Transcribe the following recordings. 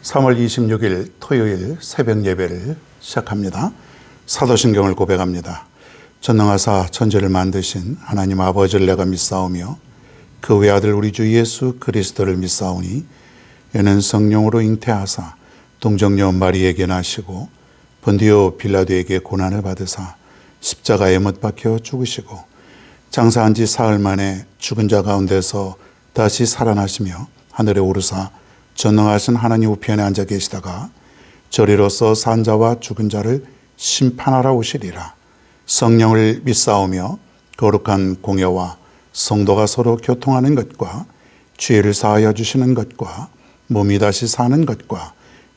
3월 26일 토요일 새벽 예배를 시작합니다. 사도신경을 고백합니다. 전능하사 천지를 만드신 하나님 아버지를 내가 믿사오며 그 외아들 우리 주 예수 그리스도를 믿사오니 이는 성령으로 잉태하사 동정녀 마리에게 나시고 본디오 빌라도에게 고난을 받으사 십자가에 못 박혀 죽으시고 장사한 지 사흘 만에 죽은 자 가운데서 다시 살아나시며 하늘에 오르사 전능하신 하나님 우편에 앉아 계시다가 저리로서 산 자와 죽은 자를 심판하러 오시리라. 성령을 믿사오며 거룩한 공예와 성도가 서로 교통하는 것과 죄를 사하여 주시는 것과 몸이 다시 사는 것과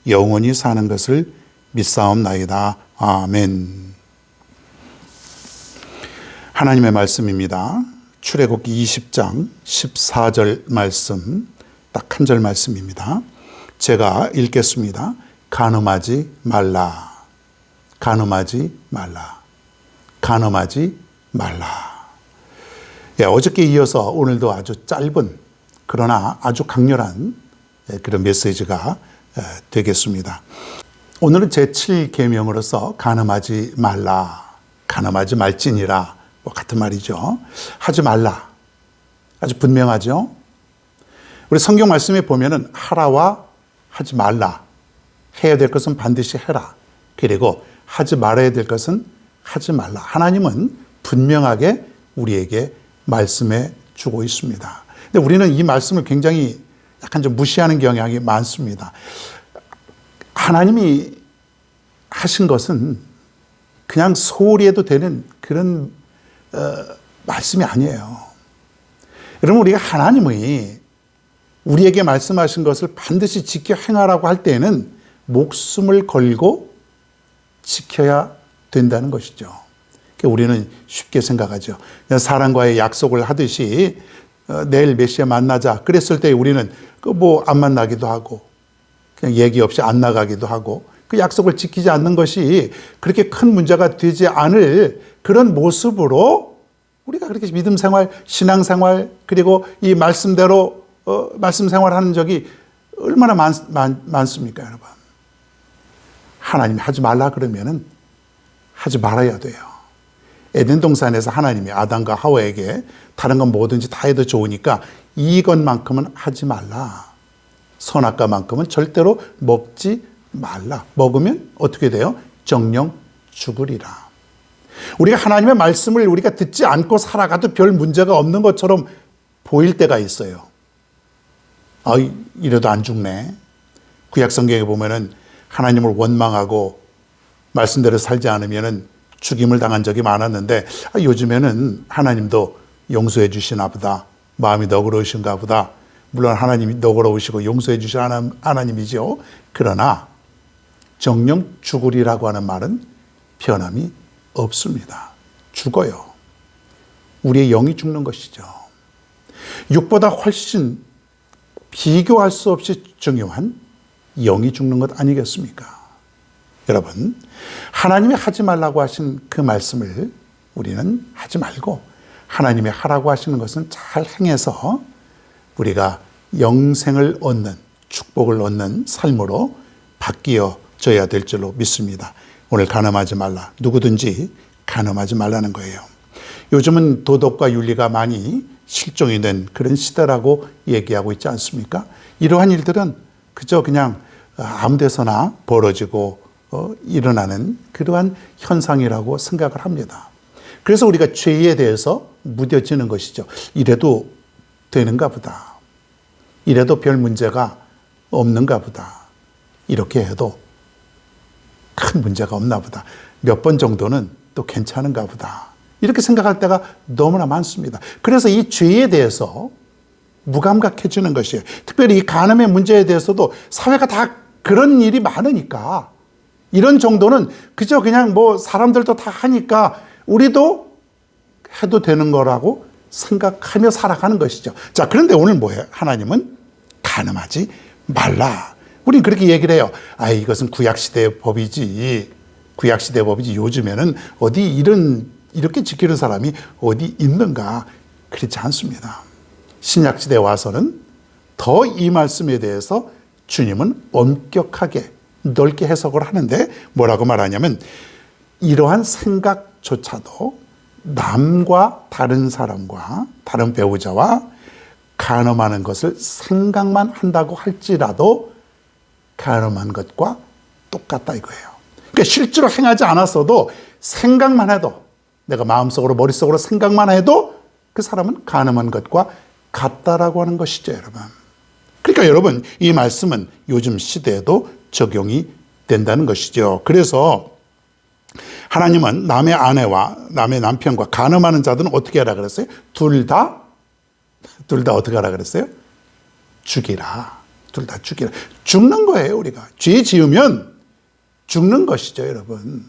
영원히 사는 것을 믿사옵나이다. 아멘. 하나님의 말씀입니다. 출애굽기 20장 14절 말씀, 딱 한 절 말씀입니다. 제가 읽겠습니다. 간음하지 말라. 간음하지 말라. 간음하지 말라. 예, 어저께 이어서 오늘도 아주 짧은 그러나 아주 강렬한 그런 메시지가 되겠습니다. 오늘은 제7계명으로서 간음하지 말라, 간음하지 말지니라, 뭐 같은 말이죠. 하지 말라. 아주 분명하죠. 우리 성경 말씀에 보면은 하라와 하지 말라. 해야 될 것은 반드시 해라. 그리고 하지 말아야 될 것은 하지 말라. 하나님은 분명하게 우리에게 말씀해 주고 있습니다. 근데 우리는 이 말씀을 굉장히 약간 좀 무시하는 경향이 많습니다. 하나님이 하신 것은 그냥 소홀히 해도 되는 그런 말씀이 아니에요. 여러분, 우리가 하나님의 우리에게 말씀하신 것을 반드시 지켜 행하라고 할 때에는 목숨을 걸고 지켜야 된다는 것이죠. 우리는 쉽게 생각하죠. 사람과의 약속을 하듯이 내일 몇 시에 만나자 그랬을 때 우리는 뭐 안 만나기도 하고 그냥 얘기 없이 안 나가기도 하고 그 약속을 지키지 않는 것이 그렇게 큰 문제가 되지 않을 그런 모습으로 우리가 그렇게 믿음 생활, 신앙 생활, 그리고 이 말씀대로 말씀 생활하는 적이 얼마나 많습니까, 여러분? 하나님이 하지 말라 그러면은 하지 말아야 돼요. 에덴 동산에서 하나님이 아담과 하와에게 다른 건 뭐든지 다 해도 좋으니까 이것만큼은 하지 말라. 선악과만큼은 절대로 먹지 말라. 먹으면 어떻게 돼요? 정령 죽으리라. 우리가 하나님의 말씀을 우리가 듣지 않고 살아가도 별 문제가 없는 것처럼 보일 때가 있어요. 이래도 안 죽네. 구약 성경에 보면은 하나님을 원망하고 말씀대로 살지 않으면은 죽임을 당한 적이 많았는데 요즘에는 하나님도 용서해 주시나 보다. 마음이 너그러우신가 보다. 물론 하나님이 너그러우시고 용서해 주신 하나님이죠. 그러나 정령 죽으리라고 하는 말은 변함이 없습니다. 죽어요. 우리의 영이 죽는 것이죠. 육보다 훨씬 비교할 수 없이 중요한 영이 죽는 것 아니겠습니까? 여러분, 하나님이 하지 말라고 하신 그 말씀을 우리는 하지 말고 하나님이 하라고 하시는 것은 잘 행해서 우리가 영생을 얻는, 축복을 얻는 삶으로 바뀌어져야 될 줄로 믿습니다. 오늘 간음하지 말라. 누구든지 간음하지 말라는 거예요. 요즘은 도덕과 윤리가 많이 실종이 된 그런 시대라고 얘기하고 있지 않습니까? 이러한 일들은 그저 그냥 아무 데서나 벌어지고 일어나는 그러한 현상이라고 생각을 합니다. 그래서 우리가 죄에 대해서 무뎌지는 것이죠. 이래도 되는가 보다. 이래도 별 문제가 없는가 보다. 이렇게 해도 큰 문제가 없나 보다. 몇 번 정도는 또 괜찮은가 보다. 이렇게 생각할 때가 너무나 많습니다. 그래서 이 죄에 대해서 무감각해지는 것이에요. 특별히 이 간음의 문제에 대해서도 사회가 다 그런 일이 많으니까 이런 정도는 그저 그냥 뭐 사람들도 다 하니까 우리도 해도 되는 거라고 생각하며 살아가는 것이죠. 자, 그런데 오늘 뭐예요? 하나님은 간음하지 말라. 우린 그렇게 얘기를 해요. 이것은 구약시대의 법이지. 구약시대의 법이지. 요즘에는 어디 이렇게 지키는 사람이 어디 있는가? 그렇지 않습니다. 신약시대에 와서는 더 이 말씀에 대해서 주님은 엄격하게 넓게 해석을 하는데 뭐라고 말하냐면 이러한 생각조차도 남과 다른 사람과 다른 배우자와 간음하는 것을 생각만 한다고 할지라도 간음한 것과 똑같다 이거예요. 그러니까 실제로 행하지 않았어도 생각만 해도 내가 마음속으로 머릿속으로 생각만 해도 그 사람은 간음한 것과 같다라고 하는 것이죠, 여러분. 그러니까 여러분 이 말씀은 요즘 시대에도 적용이 된다는 것이죠. 그래서 하나님은 남의 아내와 남의 남편과 간음하는 자들은 어떻게 하라 그랬어요? 둘 다 어떻게 하라 그랬어요? 죽이라. 둘 다 죽이라. 죽는 거예요, 우리가. 죄 지으면 죽는 것이죠, 여러분.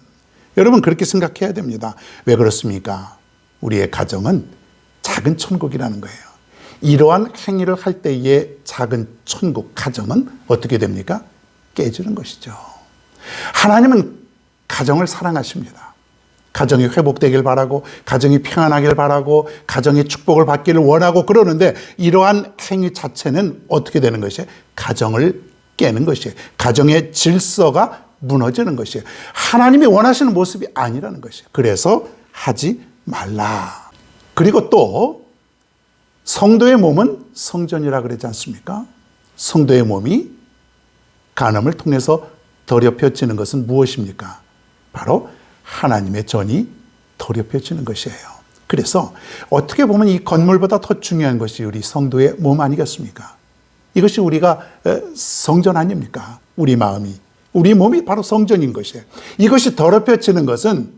여러분 그렇게 생각해야 됩니다. 왜 그렇습니까? 우리의 가정은 작은 천국이라는 거예요. 이러한 행위를 할 때의 작은 천국, 가정은 어떻게 됩니까? 깨지는 것이죠. 하나님은 가정을 사랑하십니다. 가정이 회복되길 바라고 가정이 평안하길 바라고 가정의 축복을 받기를 원하고 그러는데 이러한 행위 자체는 어떻게 되는 것이에요? 가정을 깨는 것이에요. 가정의 질서가 무너지는 것이에요. 하나님이 원하시는 모습이 아니라는 것이에요. 그래서 하지 말라. 그리고 또 성도의 몸은 성전이라 그러지 않습니까? 성도의 몸이 간음을 통해서 더럽혀지는 것은 무엇입니까? 바로 하나님의 전이 더럽혀지는 것이에요. 그래서 어떻게 보면 이 건물보다 더 중요한 것이 우리 성도의 몸 아니겠습니까? 이것이 우리가 성전 아닙니까? 우리 마음이, 우리 몸이 바로 성전인 것이에요. 이것이 더럽혀지는 것은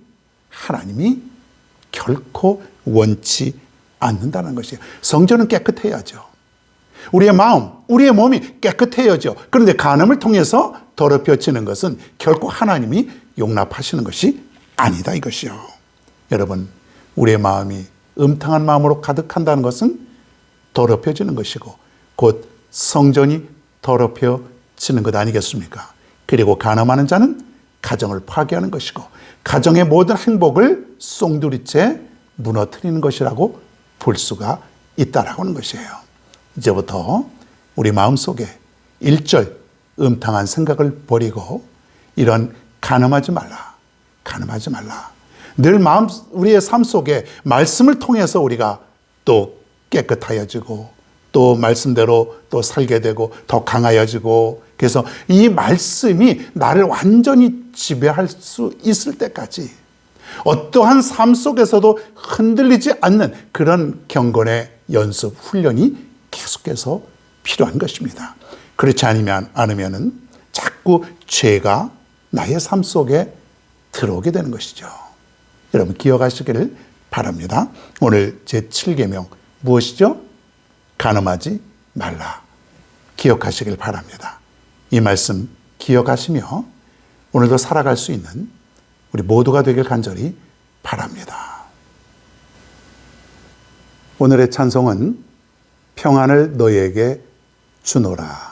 하나님이 결코 원치 않는다는 것이에요. 성전은 깨끗해야죠. 우리의 마음, 우리의 몸이 깨끗해야죠. 그런데 간음을 통해서 더럽혀지는 것은 결코 하나님이 용납하시는 것이 아니다 이것이요. 여러분, 우리의 마음이 음탕한 마음으로 가득한다는 것은 더럽혀지는 것이고 곧 성전이 더럽혀지는 것 아니겠습니까? 그리고 간음하는 자는 가정을 파괴하는 것이고 가정의 모든 행복을 송두리째 무너뜨리는 것이라고 볼 수가 있다라고 하는 것이에요. 이제부터 우리 마음속에 일절 음탕한 생각을 버리고 이런 간음하지 말라. 간음하지 말라. 늘 우리의 삶 속에 말씀을 통해서 우리가 또 깨끗하여지고 또 말씀대로 또 살게 되고 더 강하여지고 그래서 이 말씀이 나를 완전히 지배할 수 있을 때까지 어떠한 삶 속에서도 흔들리지 않는 그런 경건의 연습, 훈련이 계속해서 필요한 것입니다. 그렇지 않으면은 자꾸 죄가 나의 삶 속에 들어오게 되는 것이죠. 여러분 기억하시기를 바랍니다. 오늘 제7계명 무엇이죠? 간음하지 말라. 기억하시길 바랍니다. 이 말씀 기억하시며 오늘도 살아갈 수 있는 우리 모두가 되길 간절히 바랍니다. 오늘의 찬송은 평안을 너에게 주노라.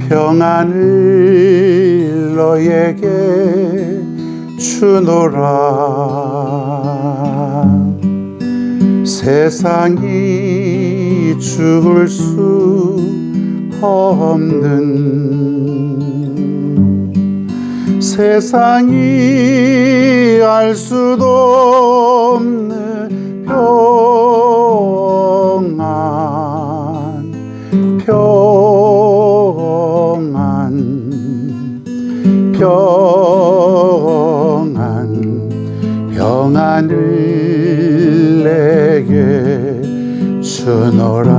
평안을 너에게 주노라. 세상이 죽을 수 없는 세상이 알 수도 없는 평안을 내게 주노라.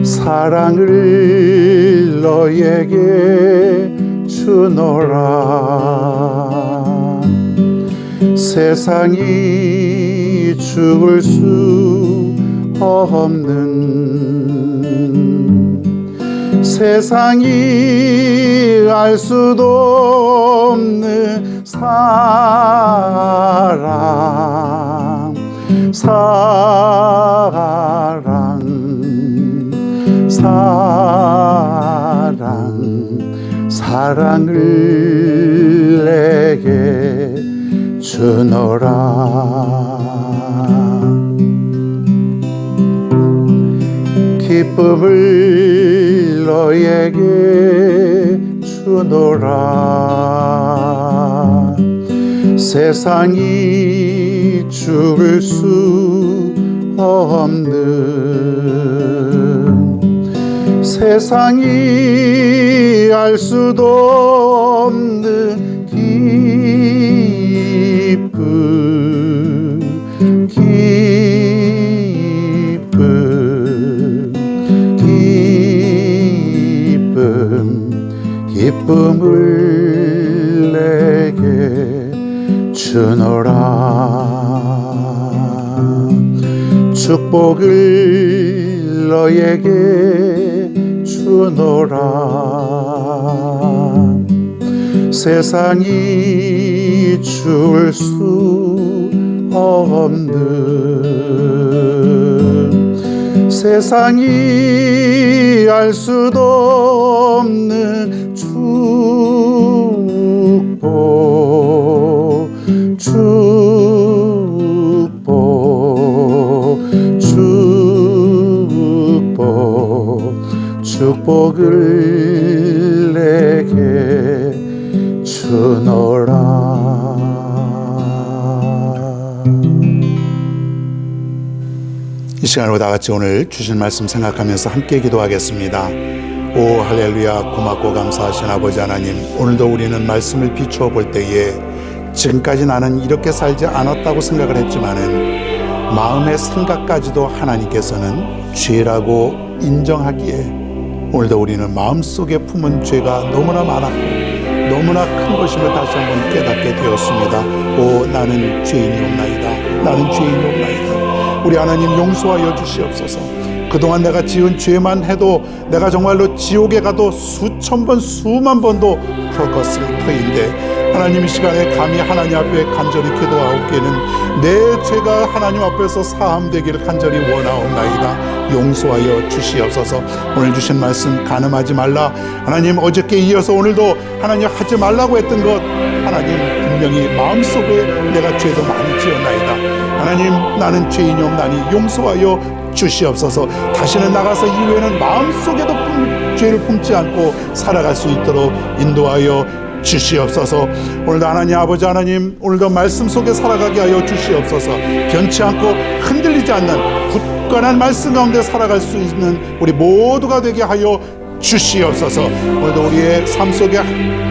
사랑을 너에게 주노라. 세상이 죽을 수 없는 세상이 알 수도 없는 사랑을 내게 주노라. 기쁨을 너에게 주노라. 세상이 죽을 수 없는, 세상이 알 수도 없는 기쁨을 내게 주노라. 축복을 너에게 주노라. 세상이 줄 수 없는, 세상이 알 수도 없는 축복, 축복을 내게 주노라. 이 시간으로 다 같이 오늘 주신 말씀 생각하면서 함께 기도하겠습니다. 오 할렐루야. 고맙고 감사하신 아버지 하나님, 오늘도 우리는 말씀을 비추어 볼 때에 지금까지 나는 이렇게 살지 않았다고 생각을 했지만은 마음의 생각까지도 하나님께서는 죄라고 인정하기에 오늘도 우리는 마음속에 품은 죄가 너무나 많았고 너무나 큰 것임을 다시 한번 깨닫게 되었습니다. 오 나는 죄인이옵나이다. 나는 죄인이옵나이다. 우리 하나님 용서하여 주시옵소서. 그동안 내가 지은 죄만 해도 내가 정말로 지옥에 가도 수천 번 수만 번도 겪었을 터인데 하나님 이 시간에 감히 하나님 앞에 간절히 기도하옵기에는 내 죄가 하나님 앞에서 사함되기를 간절히 원하옵나이다. 용서하여 주시옵소서. 오늘 주신 말씀 간음하지 말라. 하나님 어저께 이어서 오늘도 하나님 하지 말라고 했던 것 하나님 분명히 마음속에 내가 죄도 많이 지었나이다. 하나님 나는 죄인이옵나니 용서하여 주시옵소서. 다시는 나가서 이후에는 마음속에도 죄를 품지 않고 살아갈 수 있도록 인도하여 주시옵소서. 오늘도 하나님 아버지 하나님 오늘도 말씀 속에 살아가게 하여 주시옵소서. 변치 않고 흔들리지 않는 굳건한 말씀 가운데 살아갈 수 있는 우리 모두가 되게 하여 주시옵소서. 오늘도 우리의 삶 속에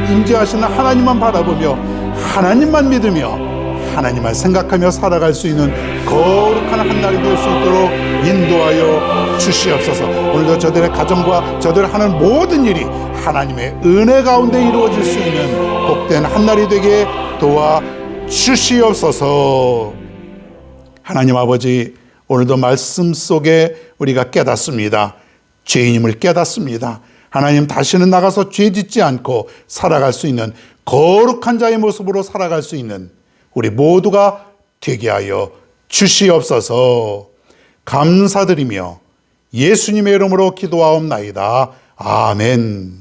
임재하시는 하나님만 바라보며 하나님만 믿으며 하나님을 생각하며 살아갈 수 있는 거룩한 한 날이 될 수 있도록 인도하여 주시옵소서. 오늘도 저들의 가정과 저들 하는 모든 일이 하나님의 은혜 가운데 이루어질 수 있는 복된 한 날이 되게 도와 주시옵소서. 하나님 아버지 오늘도 말씀 속에 우리가 깨닫습니다. 죄인임을 깨닫습니다. 하나님 다시는 나가서 죄 짓지 않고 살아갈 수 있는 거룩한 자의 모습으로 살아갈 수 있는 우리 모두가 되게 하여 주시옵소서. 감사드리며 예수님의 이름으로 기도하옵나이다. 아멘.